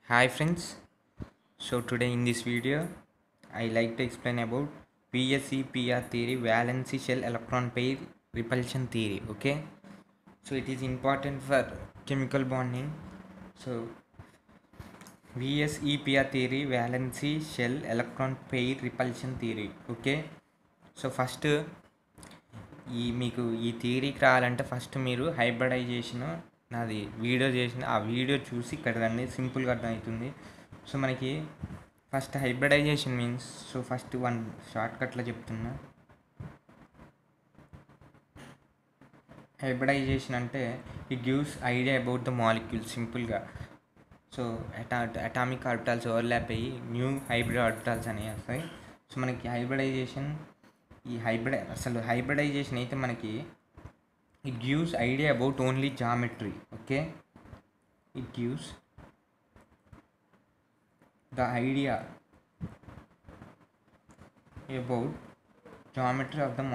Hi friends, so today in this video I like to explain about VSEPR theory, valency shell electron pair repulsion theory. Okay, so it is important for chemical bonding. So VSEPR theory, valency shell electron pair repulsion theory. Okay, so first మీకు ఈ థియరీకి రావాలంటే first మీరు hybridisation నాది video చేసిన ఆ video చూసి ఇక్కడ రండి, సింపుల్గా అర్థమవుతుంది. సో మనకి first hybridisation means, so first one short కట్లో చెప్తున్నా. హైబ్రిడైజేషన్ అంటే it gives idea about the molecule సింపుల్గా. సో అటామిక్ ఆర్బిటాల్స్ ఓవర్లాప్ అయ్యి న్యూ హైబ్రిడ్ ఆర్బిటాల్స్ అనేవి వస్తాయి. సో మనకి హైబ్రిడైజేషన్ అయితే మనకి it gives idea about only geometry. Okay, it gives the idea about geometry of the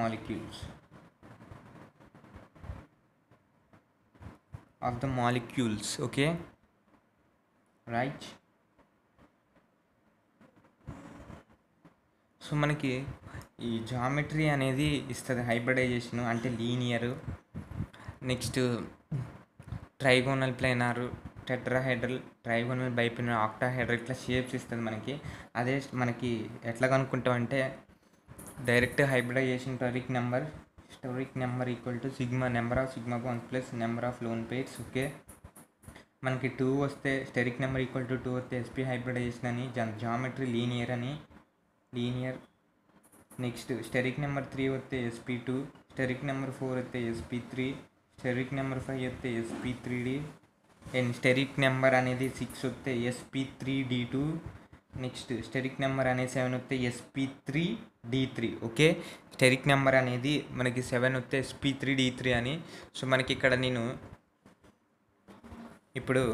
molecules okay, right? So మనకి ఈ geometry అనేది ఇస్తుంది హైబ్రిడైజేషన్ అంటే linear, next trigonal planar, tetrahedral, trigonal, బైపినల్, octahedral ఇట్లా షేప్స్ ఇస్తుంది మనకి. అదే మనకి ఎట్లా కనుక్కుంటాం అంటే direct hybridisation steric number equal to sigma, number of sigma bonds plus number of lone pairs. Okay, మనకి 2 వస్తే స్టెరిక్ నెంబర్ ఈక్వల్ టు 2 వస్తే ఎస్పీ హైబ్రిడైజేషన్ అని, geometry linear. Next steric number 3 వస్తే SP2, స్టెరిక్ నెంబర్ 4 వస్తే SP3, stearic number 5 వస్తే SP3D, and stearic number అనేది 6 వస్తే SP3D2, next steric number అనేది 7 వస్తే SP3D3. ఓకే, స్టెరిక్ నెంబర్ అనేది మనకి 7 వస్తే SP3D3 అని. సో మనకి ఇక్కడ నేను ఇప్పుడు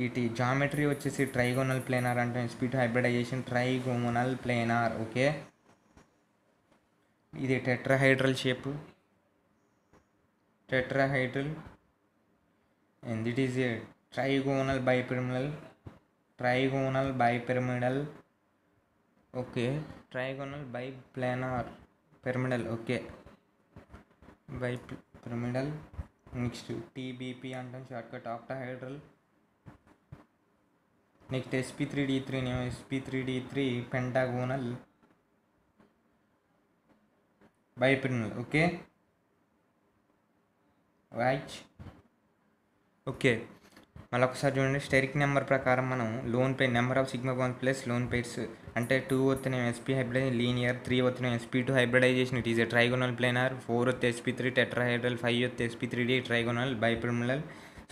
వీటి జామెట్రీ వచ్చేసి ట్రైగోనల్ ప్లేనార్ అంటే SP2 hybridisation trigonal planar. Okay, ఇది tetrahedral shape, and it is a trigonal bipyramidal. Okay, trigonal biplanar pyramidal. Okay, bipyramidal. Next TBP అంటాం షార్ట్కట్, ఆక్టాహైడ్రల్. నెక్స్ట్ SP3D3 నేమో SP3D3 pentagonal bipyramidal. Okay, right. Okay, మళ్ళీ ఒకసారి చూడండి. Steric number ప్రకారం మనం lone pair number of sigma bonds plus lone pairs అంటే 2 వస్తేనేమో SP hybridisation linear, 3 వస్తేనేమో SP2 hybridisation it is a trigonal planar, 4 వస్తే SP3 టెట్రాహైడ్రల్, 5 వస్తే SP3D ట్రైగోనల్ బైపిరమిడల్.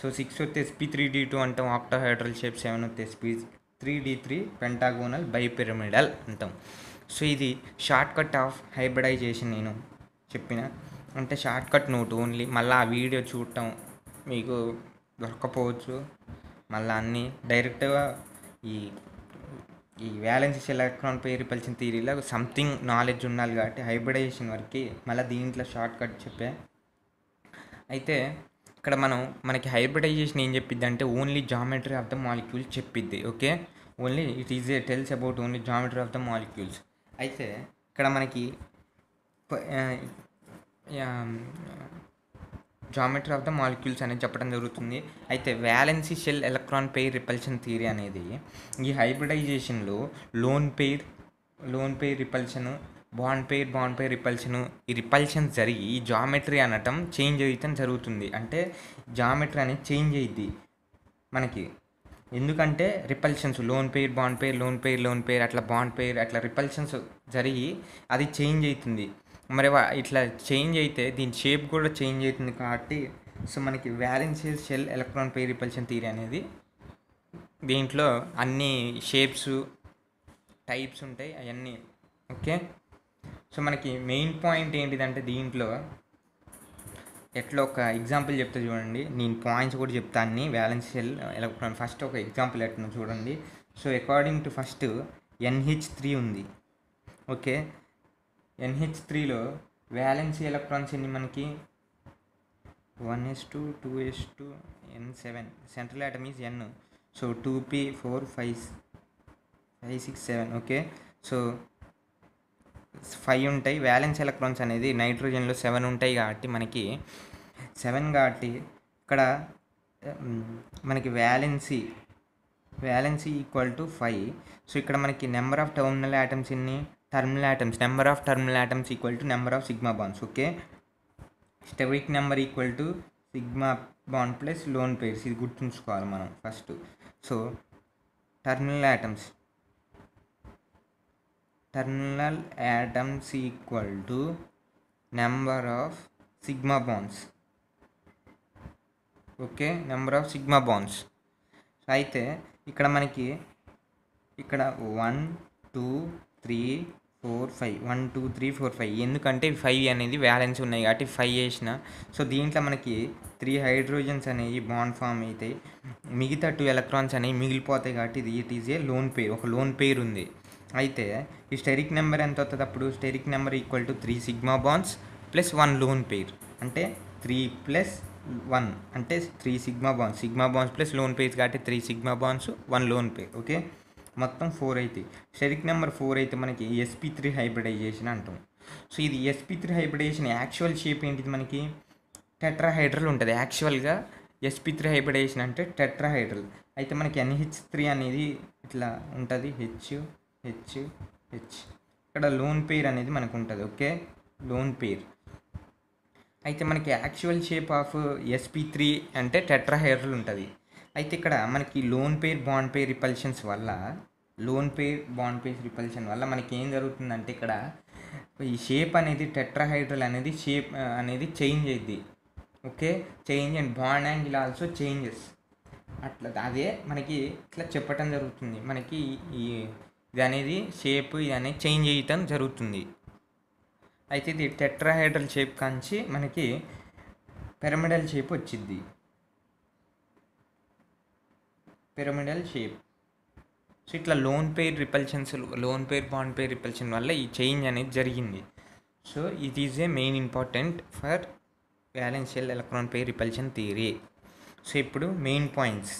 సో 6 వస్తే SP3D2 అంటాం ఆక్టాహైడ్రల్ షేప్, 7 వస్తే SP3D3 పెంటాగోనల్ బైపిరమిడల్ అంటాం. So ఇది షార్ట్ కట్ ఆఫ్ హైబ్రిడైజేషన్ నేను చెప్పిన, అంటే షార్ట్ కట్ నోట్ ఓన్లీ. మళ్ళీ ఆ వీడియో చూడటం మీకు దొరకపోవచ్చు. మళ్ళీ అన్నీ డైరెక్ట్గా ఈ valency shell electron pair repulsion థియరీలో సంథింగ్ నాలెడ్జ్ ఉండాలి కాబట్టి హైబ్రిడైజేషన్ వరకు మళ్ళీ దీంట్లో షార్ట్ కట్ చెప్పా. అయితే ఇక్కడ మనకి హైబ్రిడైజేషన్ ఏం చెప్పిద్ది అంటే only geometry of the molecules చెప్పిద్ది. Okay, only it is tells about only geometry of the molecules. అయితే ఇక్కడ మనకి జామెట్రీ ఆఫ్ ద మాలిక్యూల్స్ అనేది చెప్పడం జరుగుతుంది. అయితే valency shell electron pair repulsion theory అనేది ఈ హైబ్రిడైజేషన్లో lone pair repulsion, bond pair repulsion, ఈ రిపల్షన్ జరిగి ఈ జామెట్రీ అనటం చేంజ్ అయితే జరుగుతుంది. అంటే జామెట్రీ అనేది చేంజ్ అయ్యిద్ది మనకి. ఎందుకంటే రిపల్షన్స్ లోన్ పెయిర్ అట్లా బాండ్ పెయిర్ అట్లా రిపల్షన్స్ జరిగి అది చేంజ్ అవుతుంది. మరి ఇట్లా చేంజ్ అయితే దీని షేప్ కూడా చేంజ్ అవుతుంది కాబట్టి సో మనకి valency shell electron pair repulsion theory అనేది దీంట్లో అన్ని షేప్స్ టైప్స్ ఉంటాయి అవన్నీ. ఓకే, సో మనకి మెయిన్ పాయింట్ ఏంటిదంటే దీంట్లో ఎట్లా ఒక ఎగ్జాంపుల్ చెప్తే చూడండి, నేను పాయింట్స్ కూడా చెప్తాను అన్ని వ్యాలెన్సీ షెల్ ఎలక్ట్రాన్. ఫస్ట్ ఒక ఎగ్జాంపుల్ ఎట్లా చూడండి. So according to first NH3 ఉంది. ఓకే, NH3లో వ్యాలెన్సీ ఎలక్ట్రాన్స్ ఎన్ని మనకి 1s2 2s2 n7 central atom is n. So 2p4 5 5 6 7 okay. So 5 ఉంటాయి. వ్యాలెన్స్ ఎలక్ట్రాన్స్ అనేది నైట్రోజన్లో 7 ఉంటాయి కాబట్టి మనకి 7 కాబట్టి ఇక్కడ మనకి వ్యాలెన్సీ ఈక్వల్ టు 5. సో ఇక్కడ మనకి నెంబర్ ఆఫ్ టర్మినల్ యాటమ్స్ ఇన్ని terminal atoms, number of terminal atoms equal to number of sigma bonds. Okay, stearic number equal to sigma bond plus loan pairs. ఇది గుర్తుంచుకోవాలి మనం first. So terminal atoms equal to number of sigma bonds. Okay, number of sigma bonds. అయితే ఇక్కడ మనకి ఇక్కడ 1 2 3 4 5 1 2 3 4 5 ఎందుకంటే 5 అనేది violence ఉన్నాయి కాబట్టి 5 వేసిన. సో దీంట్లో మనకి 3 హైడ్రోజన్స్ అనేవి బాండ్ ఫామ్ అవుతాయి, మిగతా 2 ఎలక్ట్రాన్స్ అనేవి మిగిలిపోతాయి కాబట్టి it is A lone pair, ఒక లోన్ పేర్ ఉంది. అయితే ఈ స్టెరిక్ నెంబర్ ఎంత అవుతుంది అప్పుడు? Stearic number equal to 3 sigma bonds plus 1 lone pair, అంటే 3 ప్లస్ 1 అంటే 3 sigma bonds plus loan pairs కాబట్టి 3 sigma bonds 1 lone pair. Okay, మొత్తం 4 అయితే స్టెరిక్ నెంబర్ 4 అయితే మనకి sp3 హైబ్రిడైజేషన్ అంటాం. సో ఇది sp3 హైబ్రిడైజేషన్ యాక్చువల్ షేప్ ఏంటిది? మనకి టెట్రాహైడ్రల్ ఉంటుంది. యాక్చువల్గా sp3 హైబ్రిడైజేషన్ అంటే టెట్రాహైడ్రల్. అయితే మనకి NH3 అనేది ఇట్లా ఉంటుంది, హెచ్. ఇక్కడ లోన్ పేర్ అనేది మనకు ఉంటుంది. Okay, lone pair. అయితే మనకి యాక్చువల్ షేప్ ఆఫ్ sp3 అంటే టెట్రాహైడ్రల్ ఉంటుంది. అయితే ఇక్కడ మనకి loan pair bond pair repulsion వల్ల మనకి ఏం జరుగుతుందంటే ఇక్కడ ఈ షేప్ అనేది టెట్రాహైడ్రల్ అనేది షేప్ అనేది చేంజ్ అయ్యింది. Okay, change and bond angle also changes. అట్లా అదే మనకి ఇట్లా చెప్పటం జరుగుతుంది. మనకి ఇది అనేది షేప్ ఇది అనేది చేంజ్ అయ్యటం జరుగుతుంది. అయితే ఇది టెట్రాహైడ్రల్ షేప్ కాంచి మనకి పిరమిడల్ షేప్ వచ్చింది. Pyramidal shape. సో ఇట్లా lone pair bond pair repulsion వల్ల ఈ చేంజ్ అనేది జరిగింది. So it is a main important for valence shell electron pair repulsion theory. So ఇప్పుడు మెయిన్ పాయింట్స్,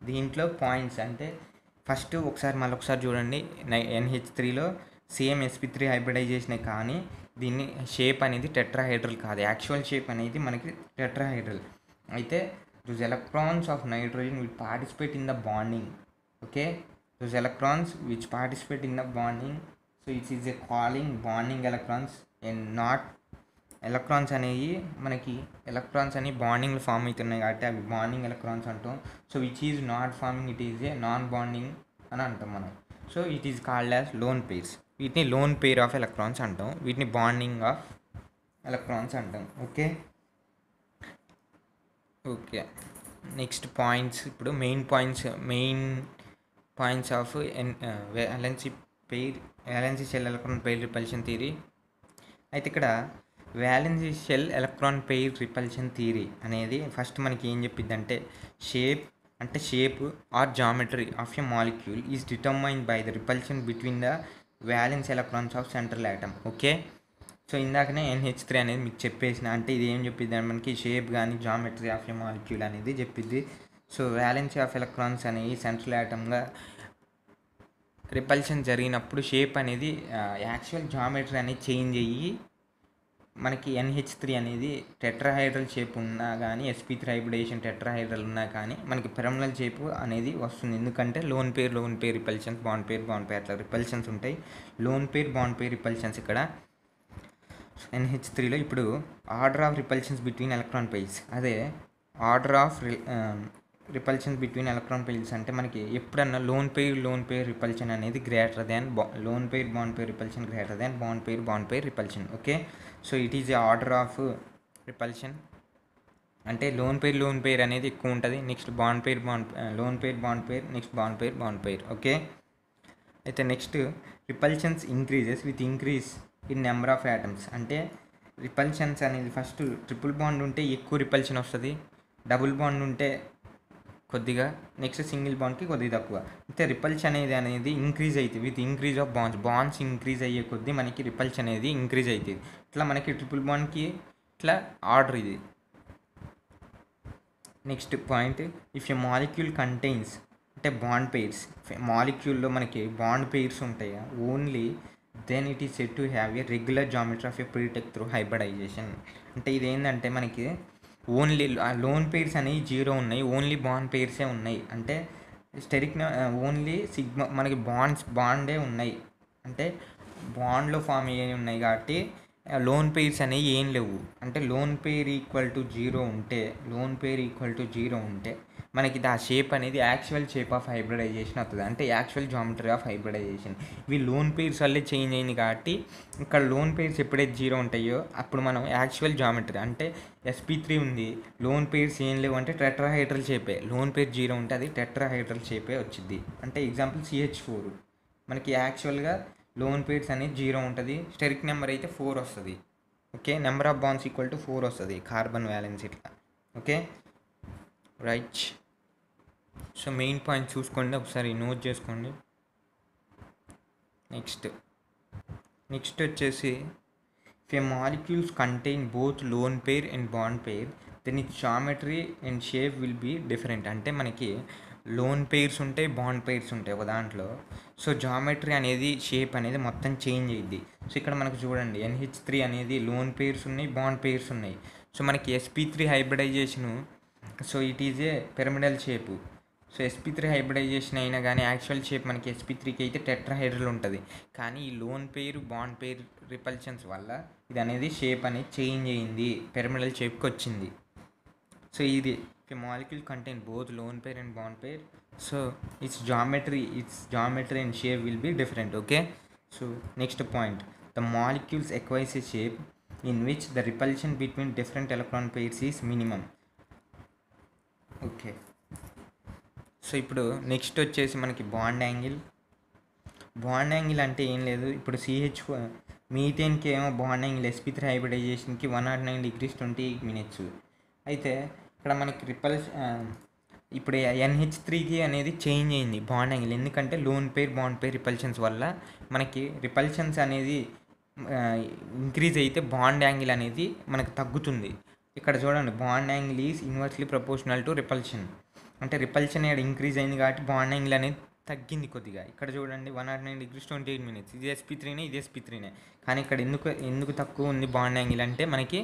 దీంట్లో పాయింట్స్ అంటే ఫస్ట్ మళ్ళొకసారి చూడండి. NH3లో సేమ్ sp3 హైబ్రిడైజేషనే కానీ దీన్ని షేప్ అనేది టెట్రాహైడ్రల్ కాదు. యాక్చువల్ షేప్ అనేది మనకి టెట్రాహైడ్రల్. అయితే those electrons of nitrogen will participate in the bonding. Okay, those electrons which participate in the bonding, so it is a calling bonding electrons and not electrons అనేవి మనకి electrons అని బాండింగ్లు form అవుతున్నాయి కాబట్టి అవి bonding electrons అంటాం. So which is not forming, it is a non bonding అని అంటాం మనం. So it is called as lone pairs. వీటిని లోన్ పేర్ ఆఫ్ ఎలక్ట్రాన్స్ అంటాం, వీటిని బాండింగ్ ఆఫ్ ఎలక్ట్రాన్స్ అంటాం. Okay, next points. ఇప్పుడు main points of valency shell electron pair repulsion theory. అయితే ఇక్కడ valency shell electron pair repulsion theory అనేది first మనకి ఏం చెప్పిందంటే shape or geometry of a molecule is determined by the repulsion between the violence electrons of central atom. Okay, so ఇందాకనే NH3 అనేది మీకు చెప్పేసిన, అంటే ఇది ఏం చెప్పిద్ది అంటే మనకి షేప్ కానీ జామెట్రీ ఆఫ్ ఎ మాలిక్యూల్ అనేది చెప్పిద్ది. సో వ్యాలెన్సీ ఆఫ్ ఎలక్ట్రాన్స్ అనేవి సెంట్రల్ ఆటమ్గా రిపల్షన్ జరిగినప్పుడు షేప్ అనేది యాక్చువల్ జామెట్రీ అనేది చేంజ్ అయ్యి మనకి NH3 అనేది టెట్రాహైడ్రల్ షేప్ ఉన్నా కానీ sp3 హైబ్రిడైజేషన్ టెట్రాహైడ్రల్ ఉన్నా కానీ మనకి పిరమిడల్ షేప్ అనేది వస్తుంది. ఎందుకంటే lone pair repulsions, bond pair అట్లా రిపల్షన్స్ ఉంటాయి. Lone pair bond pair repulsions ఇక్కడ NH3లో. ఇప్పుడు order of repulsions between electron pairs, అదే order of repulsion between electron pairs అంటే మనకి ఎప్పుడన్నా లోన్ పేర్ రిపల్షన్ అనేది greater than lone pair bond pair repulsion greater than bond pair repulsion. Okay, so it is a order of repulsion. అంటే lone pair అనేది ఎక్కువ ఉంటుంది, next lone pair bond పేర్, next bond pair. Okay, అయితే next repulsions increases with increase in number of atoms. అంటే repulsions అనేది first triple bond ఉంటే ఎక్కువ repulsion వస్తుంది, డబుల్ బాండ్ ఉంటే కొద్దిగా, నెక్స్ట్ సింగిల్ బాండ్కి కొద్దిగా తక్కువ. అయితే రిపల్షన్ అనేది ఇంక్రీజ్ అవుతుంది with increase of wands increase అయ్యే కొద్దీ మనకి రిపల్షన్ అనేది ఇంక్రీజ్ అవుతుంది. ఇట్లా మనకి ట్రిపుల్ బాండ్కి ఇట్లా ఆర్డర్ ఇది. Next point, if a molecule contains అంటే బాండ్ పెయిర్స్ మాలిక్యూల్లో మనకి బాండ్ పెయిర్స్ ఉంటాయి only then it is said to have a regular geometry of a ప్రీటెక్ త్రూ హైబ్రిడైజేషన్. అంటే ఇదేంటంటే మనకి ఓన్లీ లోన్ పెయిర్స్ అనేవి జీరో ఉన్నాయి, ఓన్లీ బాండ్ పెయిర్సే ఉన్నాయి. అంటే స్టెరిక్ ఓన్లీ సిగ్మా మనకి బాండే ఉన్నాయి, అంటే బాండ్లో ఫామ్ అయ్యి ఉన్నాయి కాబట్టి లోన్ పెయిర్స్ అనేవి ఏం లేవు. అంటే loan pair equal to zero ఉంటే మనకి ఆ షేప్ అనేది యాక్చువల్ షేప్ ఆఫ్ హైబ్రిడైజేషన్ అవుతుంది, అంటే యాక్చువల్ జామెట్రీ ఆఫ్ హైబ్రిడైజేషన్. ఇవి లోన్ పెయిర్స్ వల్లే చేంజ్ అయింది కాబట్టి ఇక్కడ లోన్ పెయిర్స్ ఎప్పుడైతే జీరో ఉంటాయో అప్పుడు మనం యాక్చువల్ జామెట్రీ అంటే sp3 ఉంది, లోన్ పెయిర్స్ ఏం లేవు అంటే టెట్రాహైడ్రల్ షేపే, లోన్ పెయిర్ జీరో ఉంటే అది టెట్రాహైడ్రల్ షేపే వచ్చింది. అంటే ఎగ్జాంపుల్ CH4 మనకి యాక్చువల్గా లోన్ పెయిర్స్ అనేది జీరో ఉంటుంది, స్టెరిక్ నెంబర్ అయితే 4 వస్తుంది. Okay, number of wands equal to 4 వస్తుంది, కార్బన్ వ్యాలెన్స్ ఇట్లా. Okay right. So main point చూసుకోండి, ఒకసారి నోట్ చేసుకోండి. నెక్స్ట్ వచ్చేసి if a molecules contain both lone pair and bond pair then its geometry and shape will be different. అంటే మనకి loan pairs ఉంటాయి, bond pairs ఉంటాయి ఒక దాంట్లో. సో జామెట్రీ అనేది షేప్ అనేది మొత్తం చేంజ్ అయ్యిద్ది. సో ఇక్కడ మనకు చూడండి NH3 అనేది లోన్ పెయిర్స్ ఉన్నాయి, బాండ్ పెయిర్స్ ఉన్నాయి. సో మనకి sp3 hybridisation, so it is a pyramidal shape. So sp3 hybridisation అయినా కానీ యాక్చువల్ షేప్ మనకి sp3కి అయితే టెట్రాహైడ్రల్ ఉంటుంది, కానీ ఈ lone pair bond pair repulsions వల్ల ఇది అనేది షేప్ అనేది చేంజ్ అయ్యింది, పిరమిడల్ షేప్కి వచ్చింది. సో ఇది molecule contain both loan pair and bond pair, so it's geometry and shape will be different. Okay, so next point, the molecules acquires A shape in which the repulsion between different electron pairs is minimum. Okay, so ఇప్పుడు next వచ్చేసి మనకి bond angle అంటే ఏం లేదు, ఇప్పుడు మీథేన్కి ఏమో bond angle sp3 హైబ్రిడైజేషన్కి 109 degrees 28 minutes. అయితే ఇక్కడ మనకి ఇప్పుడు NH3కి అనేది చేంజ్ అయింది బాండ్ యాంగిల్, ఎందుకంటే loan pair bond pair repulsions వల్ల మనకి రిపల్షన్స్ అనేది ఇంక్రీజ్ అయితే బాండ్ యాంగిల్ అనేది మనకు తగ్గుతుంది. ఇక్కడ చూడండి, bond angle is inversely proportional to repulsion, అంటే రిపల్షన్ ఇంక్రీజ్ అయింది కాబట్టి బాండ్ యాంగిల్ అనేది తగ్గింది కొద్దిగా. ఇక్కడ చూడండి 109 degrees 28 minutes, ఇది sp3నే, కానీ ఇక్కడ ఎందుకు తక్కువ ఉంది బాండ్ యాంగిల్ అంటే మనకి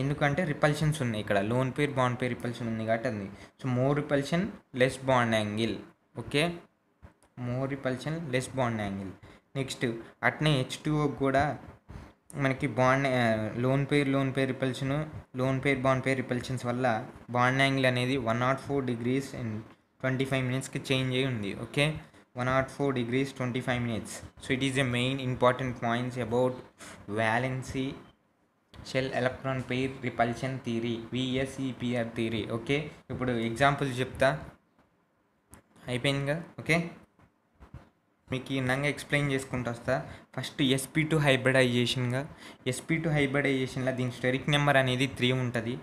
ఎందుకంటే రిపల్షన్స్ ఉన్నాయి, ఇక్కడ lone pair bond pair repulsion ఉంది కాబట్టి అది. So more repulsion less bond angle. Okay, more repulsion less bond angle. Next అట్నే H2O కూడా మనకి lone pair repulsion, lone pair bond pair repulsions వల్ల బాండ్ యాంగిల్ అనేది 104 degrees and 25 minutesకి change అయ్యి ఉంది. Okay, 104 degrees 25 minutes. So it is a main important points about valency shell electron pair repulsion theory, VSEPR theory. Okay, ఇప్పుడు example చెప్తా, అయిపోయిందిగా. Okay, మీకు ఇందంగా explain చేసుకుంటూ వస్తా. ఫస్ట్ sp2 హైబ్రిడైజేషన్లో దీని స్టెరిక్ నెంబర్ అనేది 3 ఉంటుంది,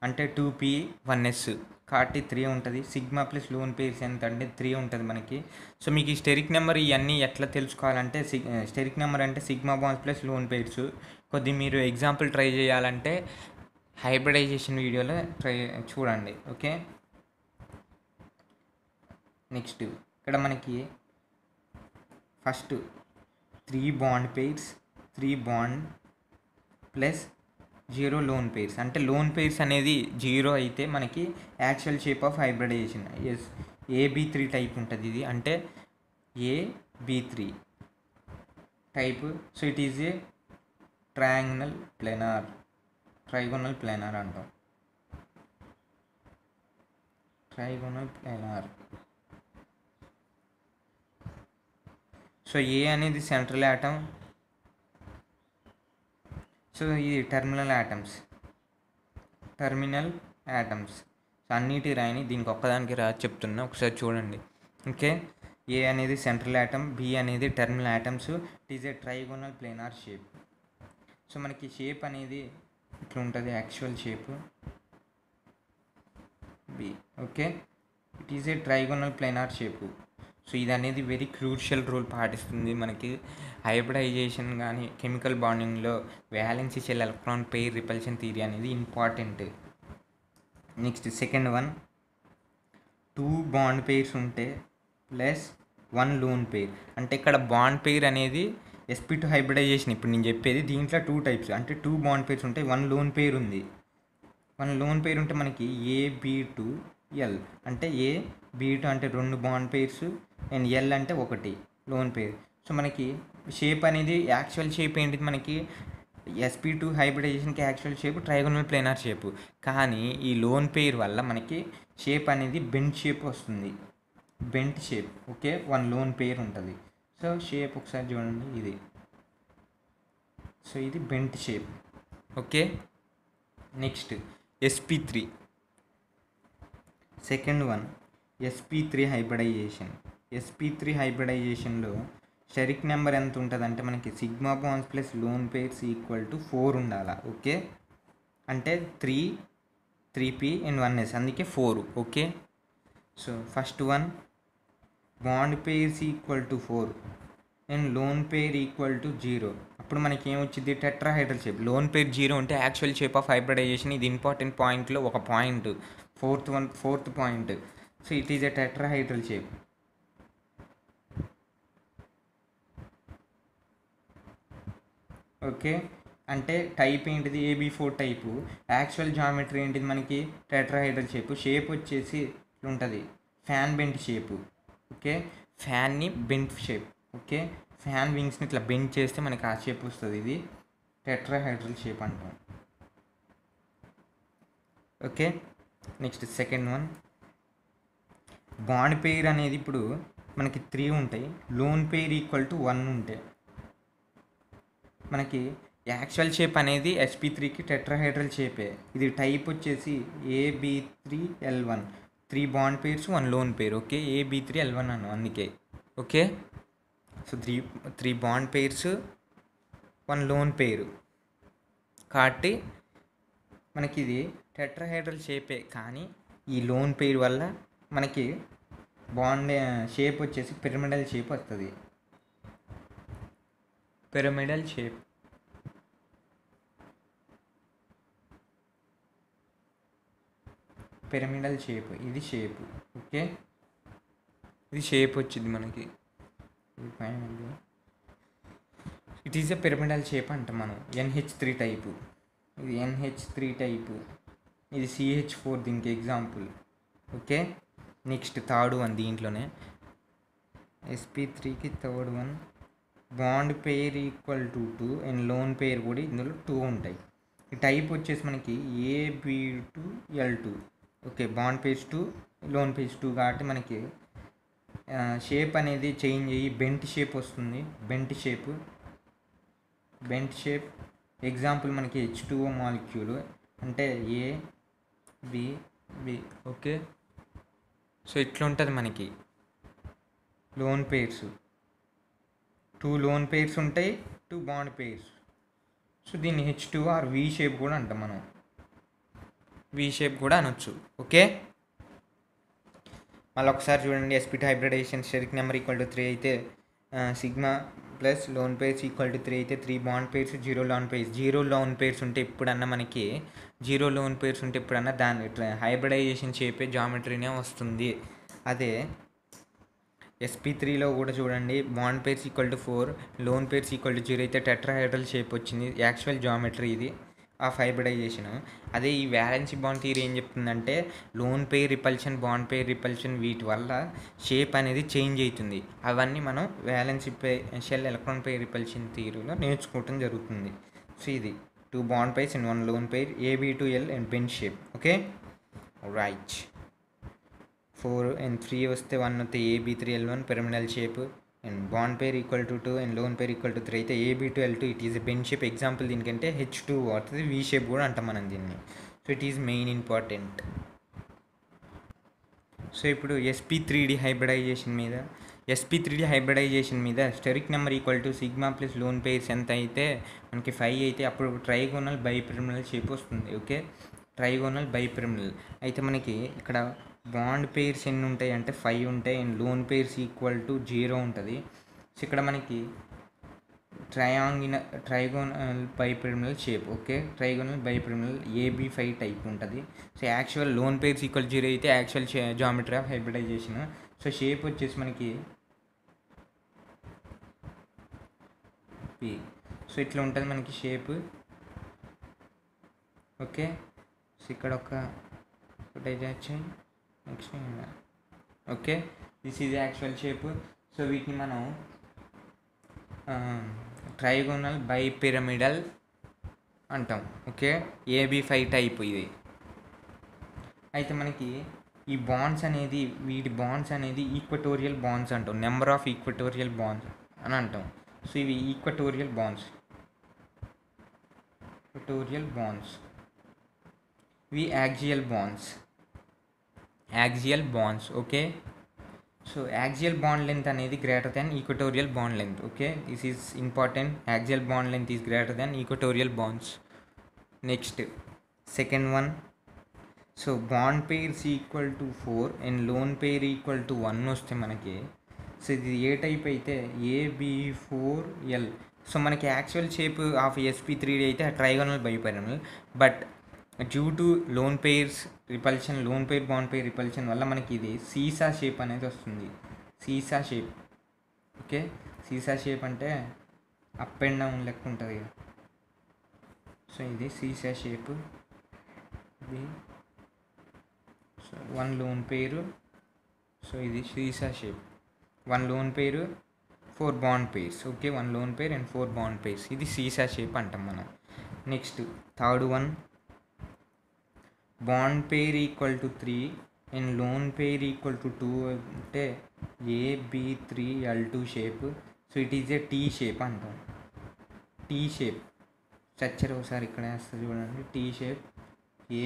అంటే 2p1s కాబట్టి 3 ఉంటుంది. సిగ్మా ప్లస్ లోన్ పెయిర్స్ ఎంత అంటే 3 ఉంటుంది మనకి. సో మీకు ఈ స్టెరిక్ నెంబర్ ఇవన్నీ ఎట్లా తెలుసుకోవాలంటే స్టెరిక్ నెంబర్ అంటే sigma bonds plus lone pairs. కొద్దిగా మీరు ఎగ్జాంపుల్ ట్రై చేయాలంటే హైబ్రిడైజేషన్ వీడియోలో చూడండి. ఓకే, నెక్స్ట్ ఇక్కడ మనకి first 3 bond pairs, 3 bond plus 0 lone pairs, అంటే లోన్ పెయిర్స్ అనేది 0 అయితే మనకి actual shape of hybridization AB3 type ఉంటుంది ఇది, అంటే AB3 type. So it is a triangular planar అంటాం, ట్రైగోనల్ ప్లానార్. సో ఏ అనేది సెంట్రల్ ఆటమ్, సో ఇది టెర్మినల్ యాటమ్స్. సో అన్నిటి రాయని, దీనికి ఒక్కదానికి చెప్తున్నా, ఒకసారి చూడండి. ఓకే, ఏ అనేది సెంట్రల్ యాటమ్, బి అనేది terminal atoms, it is a trigonal planar shape. So మనకి షేప్ అనేది ఇట్లా ఉంటుంది, actual shape B. Okay, it is a trigonal planar shape. So ఇది అనేది వెరీ క్రూషియల్ రోల్ పాటిస్తుంది మనకి హైబ్రిడైజేషన్ కానీ కెమికల్ బాండింగ్లో. Valency shell electron pair repulsion theory అనేది important. Next second one, 2 bond pairs ఉంటే ప్లస్ 1 లోన్ పెయిర్. అంటే ఇక్కడ బాండ్ పెయిర్ అనేది sp2 హైబ్రిడైజేషన్. ఇప్పుడు నేను చెప్పేది దీంట్లో 2 టైప్స్. అంటే 2 బాండ్ పెయిర్స్ ఉంటాయి, 1 లోన్ పెయిర్ ఉంది. 1 లోన్ పెయిర్ ఉంటే మనకి AB2L అంటే AB2 అంటే 2 బాండ్ పెయిర్స్ అండ్ L అంటే 1 లోన్ పెయిర్. సో మనకి షేప్ అనేది యాక్చువల్ షేప్ ఏంటిది, మనకి sp2 హైబ్రిడైజేషన్కి actual shape trigonal planar shape. కానీ ఈ లోన్ పెయిర్ వల్ల మనకి షేప్ అనేది బెంట్ షేప్ వస్తుంది, bent shape. Okay, 1 lone pair ఉంటుంది. సో షేప్ ఒకసారి చూడండి ఇది. సో ఇది bent shape. Okay, next sp3, second one sp3 hybridization. sp3 హైబ్రిడైజేషన్లో స్టెరిక్ నెంబర్ ఎంత ఉంటుంది అంటే మనకి sigma bonds plus lone pairs equal to 4 ఉండాలి. ఓకే, అంటే 3p అండ్ 1s, అందుకే 4. Okay, so first one bond pairs equal to 4 and lone pair equal to 0. అప్పుడు మనకి ఏమొచ్చింది, టెట్రాహైడ్రల్ షేప్. లోన్ పెయిర్ 0 ఉంటే యాక్చువల్ షేప్ ఆఫ్ హైబ్రిడైజేషన్. ఇది important పాయింట్లో ఒక point, fourth point. So it is a tetrahedral shape. Okay, అంటే type ఏంటిది, AB4 type. Actual geometry ఏంటిది మనకి టెట్రాహైడ్రల్ షేప్. షేప్ వచ్చేసి ఉంటుంది ఫ్యాన్ బెంట్ షేపు. ఓకే, ఫ్యాన్ని బెంట్ షేప్. ఓకే, ఫ్యాన్ వింగ్స్ని ఇట్లా బెండ్ చేస్తే మనకి ఆ షేప్ వస్తుంది. ఇది టెట్రాహైడ్రల్ షేప్ అంటాం. Okay, next second one bond pair అనేది ఇప్పుడు మనకి 3 ఉంటాయి, లోన్ పెయిర్ ఈక్వల్ టు 1 ఉంటాయి. మనకి యాక్చువల్ షేప్ అనేది sp3కి టెట్రాహైడ్రల్ షేపే. ఇది టైప్ వచ్చేసి AB3L1, 3 bond pairs 1 lone pair. Okay, AB3L1 అను అందుకే. Okay, so 3 bond pairs 1 lone pair కాబట్టి మనకి ఇది టెట్రాహైడ్రల్ షేపే. కానీ ఈ లోన్ పెయిర్ వల్ల మనకి బాండ్ షేప్ వచ్చేసి పిరమిడల్ షేప్ వస్తుంది. Pyramidal shape. పిరమిడల్ షేప్ ఇది షేప్. ఓకే, ఇది షేప్ వచ్చింది మనకి. It is a pyramidal shape అంటాం మనం. NH3 టైపు, ఇది NH3 టైపు, ఇది CH4 దీనికి example. Okay, next third one దీంట్లోనే sp3కి third one bond pair equal to 2 and lone pair కూడా ఇందులో 2 ఉంటాయి. ఈ టైప్ వచ్చేసి మనకి AB2L2. Okay, bond pairs 2 lone pairs 2 కాబట్టి మనకి షేప్ అనేది చేంజ్ అయ్యి బెంట్ షేప్ వస్తుంది. బెంట్ షేప్ ఎగ్జాంపుల్ మనకి H2O మాలిక్యూల్ అంటే AB. ఓకే, సో ఇట్లా ఉంటుంది మనకి లోన్ పెయిర్స్. 2 లోన్ పెయిర్స్ ఉంటాయి, 2 బాండ్ పెయిర్స్. సో దీన్ని H2 ఆర్ V షేప్ కూడా అంటాం మనం, V షేప్ కూడా అనొచ్చు. ఓకే, మళ్ళీ ఒకసారి చూడండి. sp2 hybridization steric number equal to 3 అయితే sigma plus lone pairs equal to 3 అయితే 3 bond pairs 0 lone pairs. 0 lone pairs ఉంటే ఎప్పుడన్నా మనకి 0 లోన్ పెయిర్స్ ఉంటే ఎప్పుడన్నా దాని హైబ్రిడైజేషన్ షేపే జామెట్రీనే వస్తుంది. అదే sp3లో కూడా చూడండి, bond pairs equal to 4 lone pairs equal to 0 అయితే టెట్రాహైడ్రల్ షేప్ వచ్చింది. యాక్చువల్ జామెట్రీ ఇది ఆఫ్ హైబ్రిడైజేషన్. అదే ఈ వ్యాలెన్సీ బాండ్ థియరీ ఏం చెప్తుందంటే lone pair repulsion, bond pair repulsion వీటి వల్ల షేప్ అనేది చేంజ్ అవుతుంది. అవన్నీ మనం valency shell electron pair repulsion థియరీలో నేర్చుకోవటం జరుగుతుంది. సో ఇది 2 bond pairs and 1 lone pair, AB2L and bent shape. Okay, right. 4 and 3 వస్తే 1 వస్తే AB3L1 pyramidal shape and bond pair equal to 2 and lone pair equal to 3 అయితే AB2L2 it is a bent shape. Example దీనికంటే H2 అవుతుంది, V shape కూడా అంటాం మనం దీన్ని. So it is main important. So ఇప్పుడు sp3d హైబ్రిడైజేషన్ మీద stearic number equal to sigma plus lone pairs ఎంత అయితే మనకి 5 అయితే అప్పుడు ట్రైగోనల్ బైపిరమిడల్ షేప్ వస్తుంది. ఓకే, ట్రైగోనల్ బైపిరమిడల్ అయితే మనకి ఇక్కడ బాండ్ పెయిర్స్ ఎన్ని ఉంటాయి అంటే 5 ఉంటాయి and lone pairs equal to 0 ఉంటుంది. సో ఇక్కడ మనకి trigonal bipyramidal shape. Okay, trigonal bipyramidal AB5 type ఉంటుంది. So actual lone pairs equal 0 అయితే actual geometry of hybridization. So shape వచ్చేసి మనకి P. సో ఇట్లా ఉంటుంది మనకి షేప్. ఓకే, సో ఇక్కడ ఒక వచ్చాయి. Next okay, this is actual shape. So వీటిని మనం ట్రైగోనల్ బైపిరమిడల్ అంటాం. ఓకే, AB5 టైప్ ఇది. అయితే మనకి ఈ బాండ్స్ అనేది వీటి బాండ్స్ అనేది ఈక్వటోరియల్ బాండ్స్ అంటాం. నెంబర్ ఆఫ్ ఈక్వటోరియల్ బాండ్స్ అని అంటాం. సో ఇవి ఈక్వటోరియల్ బాండ్స్, ఇవి axial bonds. Okay, so axial bond length అనేది greater than equatorial bond length. Okay, this is important. Axial bond length is greater than equatorial bonds. Next second one. So bond pairs equal to 4 and lone pair equal to 1 వస్తే మనకి, so ఇది ఏ type అయితే AB4L. So మనకి actual shape of sp3d అయితే trigonal bipyramidal. But due to loan pair bond pair repulsion వల్ల మనకి ఇది సీసా షేప్ అనేది వస్తుంది. సీసా షేప్. ఓకే, సీసా షేప్ అంటే అప్ అండ్ డౌన్ లెక్క ఉంటుంది కదా. సో ఇది సీసా షేప్. ఇది సో 1 లోన్ పేరు. సో ఇది సీసా షేప్. 1 లోన్ పేరు, 4 bond pairs. Okay, 1 lone pair and 4 bond pairs. ఇది సీసా షేప్ అంటాం మనం. Next third one. Bond pair equal to 3 and lone pair equal to 2 అంటే AB3L2 shape. So it is A tea shape అంటాం. Tea shape structure ఒకసారి ఇక్కడ వేస్తుంది చూడండి. టీ షేప్ AB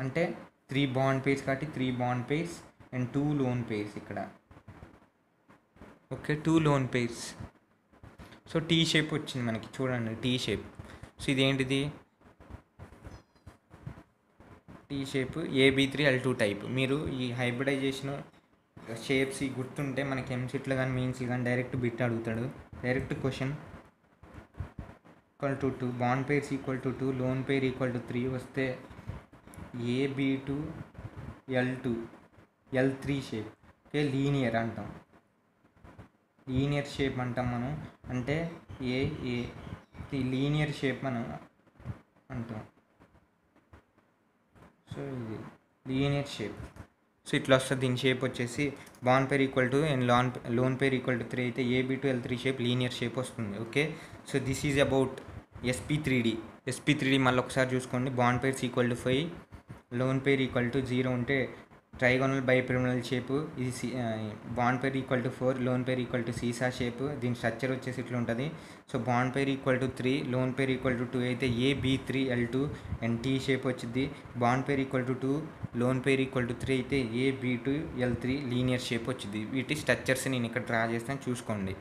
అంటే 3 బాండ్ పేర్స్ కాబట్టి 3 bond pairs and 2 lone pairs ఇక్కడ. Okay, 2 lone pairs. So T shape వచ్చింది మనకి చూడండి, టీ షేప్. సో ఇదేంటిది? T shape AB3L2 type. మీరు ఈ హైబ్రిడైజేషన్ షేప్స్ గుర్తుంటే మనకి ఎంసెట్లో కానీ మెయిన్స్లో కానీ డైరెక్ట్ బిట్ అడుగుతాడు. Direct question. Equal to 2 bond pairs equal to 2 loan pair equal to 3 వస్తే AB2L2 L3 shape. Okay, linear అంటాం. లీనియర్ షేప్ అంటాం మనం. అంటే లీనియర్ షేప్ మనం అంటాం. సో ఇది లీనియర్ షేప్. సో ఇట్లా వస్తుంది దీని షేప్ వచ్చేసి. Bond pair equal to and lone pair equal to 3 అయితే AB2L3 షేప్ లీనియర్ షేప్ వస్తుంది. Okay, so this is about sp3d. మళ్ళీ ఒకసారి చూసుకోండి. Bond pairs equal to 5, loan pair equal to 0 ఉంటే ట్రైగోనల్ బైపిరమిడల్ షేప్. ఇది bond pair equal to 4, lone pair equal to సీసా shape. దీని structure వచ్చేసి ఇట్లా ఉంటుంది. So bond pair equal to 3, loan pair equal to 2 అయితే AB3L2 అండ్ టీ షేప్ వచ్చింది. Bond pair equal to 2, loan pair equal to 3 అయితే AB2L3 linear shape వచ్చింది. వీటి స్ట్రక్చర్స్ నేను ఇక్కడ డ్రా చేస్తాను చూసుకోండి.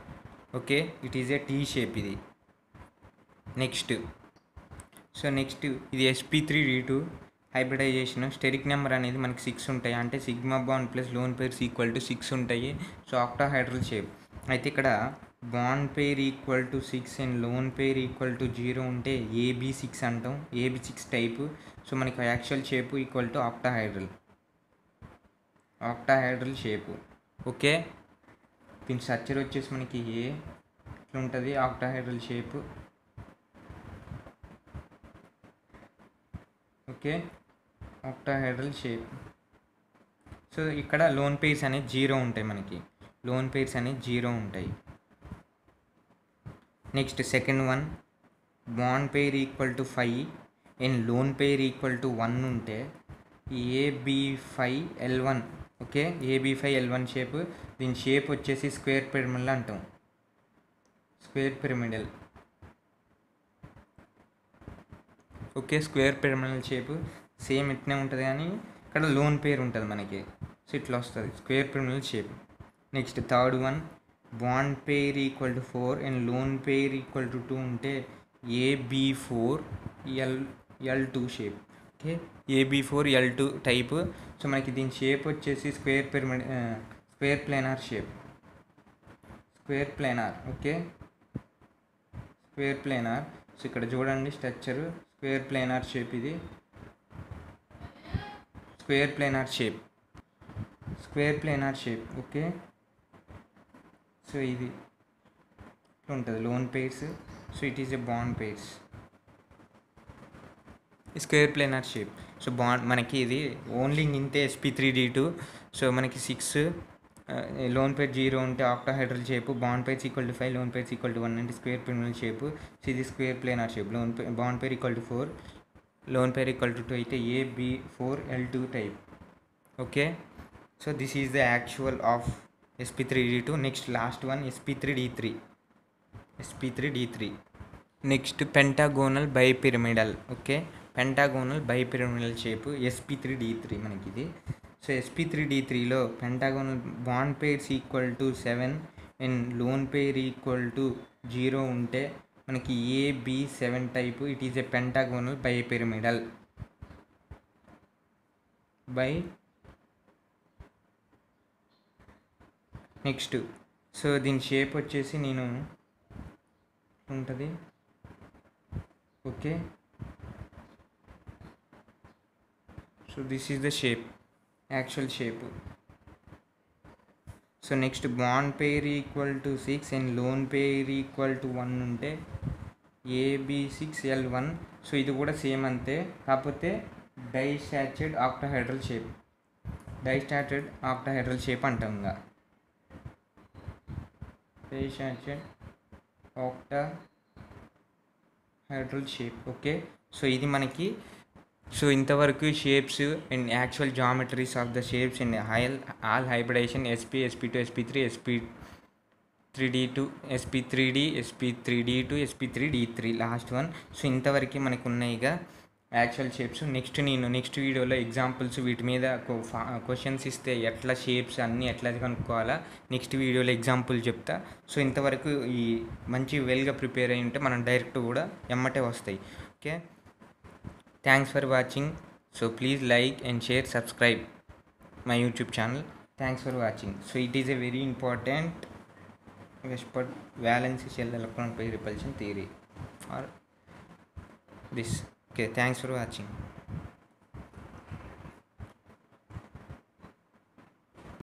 Okay, it is A tea shape ఇది. నెక్స్ట్ ఇది sp3d2 హైబ్రిడైజేషన్. స్టెరిక్ నెంబర్ అనేది మనకి 6 ఉంటాయి. అంటే sigma bond plus loan pairs equal to 6 ఉంటాయి. So octahedral shape. అయితే ఇక్కడ bond pair equal to 6 and lone pair equal to 0 ఉంటే AB6 అంటాం. AB6 type. సో మనకి actual shape equal to octahedral shape. Okay, దీని స్ట్రక్చర్ వచ్చేసి మనకి ఇట్లా ఉంటుంది octahedral shape. Okay, octahedral shape. So ఇక్కడ లోన్ పేర్స్ అనేది 0 ఉంటాయి. మనకి లోన్ పేర్స్ అనేది 0 ఉంటాయి. Next second one. Bond pair equal to 5 and lone pair equal to 1 ఉంటే AB5L1. Okay, AB5L1 shape. దీని షేప్ వచ్చేసి స్క్వేర్ పిరమిడల్ అంటాం. Square pyramidal. Okay, square pyramidal shape same ఇట్నే ఉంటుంది కానీ ఇక్కడ లోన్ పేర్ ఉంటుంది మనకి. సో ఇట్లా వస్తుంది square pyramidal shape. Next third one. Bond pair equal to 4 and lone pair equal to 2 ఉంటే AB4L2 shape. Okay, AB4L2 type. So మనకి దీని షేప్ వచ్చేసి square planar shape. Square planar. Okay, square planar. So ఇక్కడ చూడండి structure square planar shape. ఇది square planar shape, square planar shape. Okay, so ఇది ఇట్లా ఉంటుంది loan pairs. So it is a bond pairs, square planar shape. So bond మనకి ఇది only ఇంతే sp3d2. So మనకి 6 లోన్ పేర్ 0 ఉంటే octahedral shape, bond pairs equal to 5, lone pairs equal to 1 అంటే square pyramidal shape. So ఇది square planar shape. Bond pair equal to 4, lone pair equal to 2 అయితే AB4L2 type. Okay, so this is the actual of sp3d2. Next last one sp3d3. Next pentagonal bipyramidal. Okay, pentagonal bipyramidal shape sp3d3 మనకి ఇది. So sp3d3లో pentagonal bond pairs equal to 7 and lone pair equal to 0 ఉంటే మనకి AB7 type. It is a pentagonal bipyramidal. Next so దీని shape వచ్చేసి నేను ఉంటుంది. Okay, so this is the shape, actual shape. So next bond pair equal to 6 and lone pair equal to 1 ఉంటే AB6L1. So ఇది కూడా same అంతే, కాకపోతే డైస్టాటెడ్ octahedral shape అంటాం. ఇంకా distorted octahedral shape. Okay, so ఇది మనకి. సో ఇంతవరకు shapes and actual geometries of the shapes and all hybridization SP, SP2, SP3, SP3D2, SP3D, SP3D2, SP3D3 last one. So ఇంతవరకు మనకు ఉన్నాయిగా యాక్చువల్ షేప్స్. నెక్స్ట్ వీడియోలో examples వీటి మీద క్వశ్చన్స్ ఇస్తే ఎట్లా షేప్స్ అన్నీ ఎట్లా కనుక్కోవాలా నెక్స్ట్ వీడియోలో ఎగ్జాంపుల్ చెప్తా. సో ఇంతవరకు ఈ మంచి వెల్గా ప్రిపేర్ అయి ఉంటే మనం డైరెక్ట్ కూడా ఎమ్మటే వస్తాయి. Okay, thanks for watching. So please like and share, subscribe my YouTube channel. Thanks for watching. So it is a very important Westport valence shell electron pair repulsion theory for this. Okay, thanks for watching.